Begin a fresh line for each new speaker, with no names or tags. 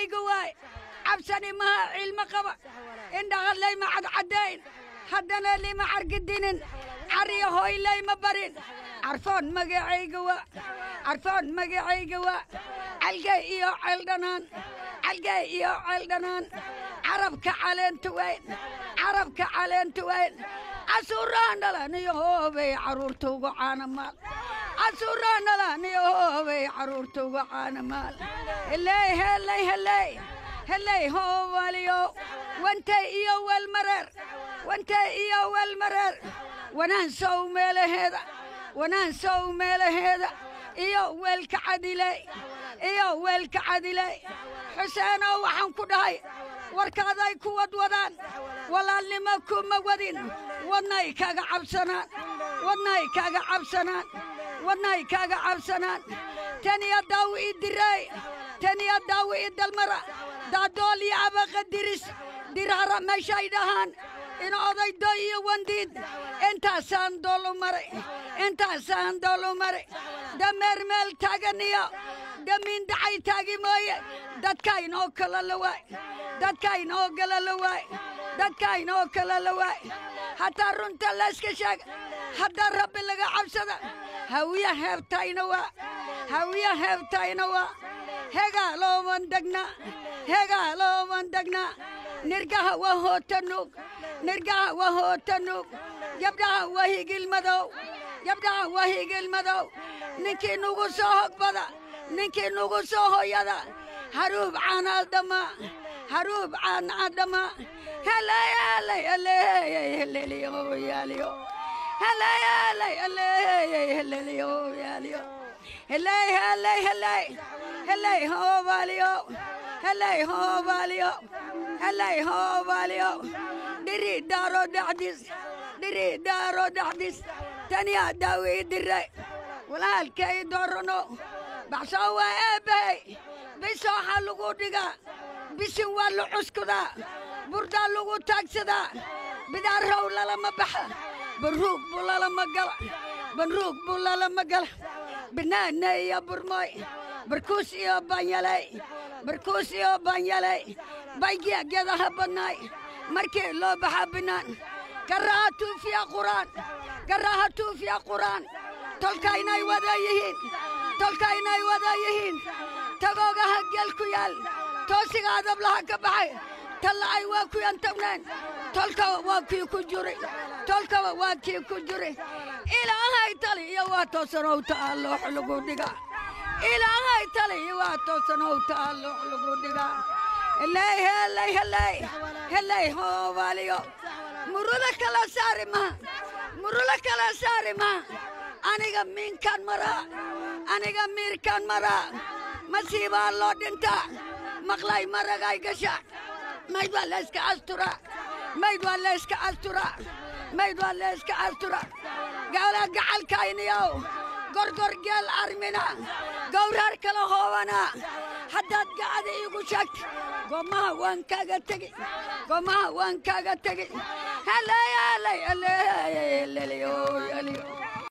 جواي عبسني ما علم قبا إن غلي ما عد عدين حدنا لي ما عرقدين عري هوي لي ما برين عرفان مقعي جوا عرفان مقعي جوا علقي يا علدنان علقي يا علدنان عربك علين توين عربك علين توين أسوران لاني يهوبي عرورتو وعانا مال أسوران لاني يهوبي عرورتو وعانا مال هلي هو اليو وانت إيو والمرر وانت إيو والمرر وننسو ميل هذا وننسو ميل هذا إيو والكعدلي إيو والكعدلي حسين وحن كدهي warkaaday ku wadwadaan walaalnimo kuma wadin wadnay kaaga cabsanaan taniya daawi diray taniya daawi dalmara daadool iyo abaqa diris dirara meeshay dhahaan in oday doyo wandid intaasaan doolu maray dameer meel taaganiyo damin dacay taagi mooye dadka inoo kala lawaay dadka inoo kala lawaay hataa runta layska sheeg hadaa rabbi laga cabsada hawiya heebtayna waa hegaalooman degnaa nirgaha waa hootanuug gabdhaha waa higil madow ninkii nugu soo hogbada ninkii nugu soo hoyada haruub caan adama diri daaro dacdis taniya daawi diray walaalkay doorano baxsoo waa eebbay bisooxa lagu dhigaa bisin waa la cuskudaa burdaa lagu taagsadaa bidaarrow lalama baxa baruug buu lalama gala binaana iyo burmooy barkuus iyo banyalay baygiya gedaha badnaay markii loo baxa binaan garaha tuufiya quraan tolkaynay wada yihiin tagoogaha geel ku yaal toosiga adablaha ka baxay talla'ay waa ku yantagneen tolkaba waa kii ku jiray ilaahay taliyo waa toosanow ta'alloox lagu dhigaa ilaahay taliyo waa toosanow ta'alloox lagu dhigaa helay hoobaaliyo murula kala saari maha aniga miirkan maraa masiibaa loo dhintaa maqlay maragay gasha mayd waa layska asturaa gawla gacalkayniyow gorgor geel armina gawraar kala hoobana haddaad gacada iigu sheegta gomaha waan kaaga tegi helay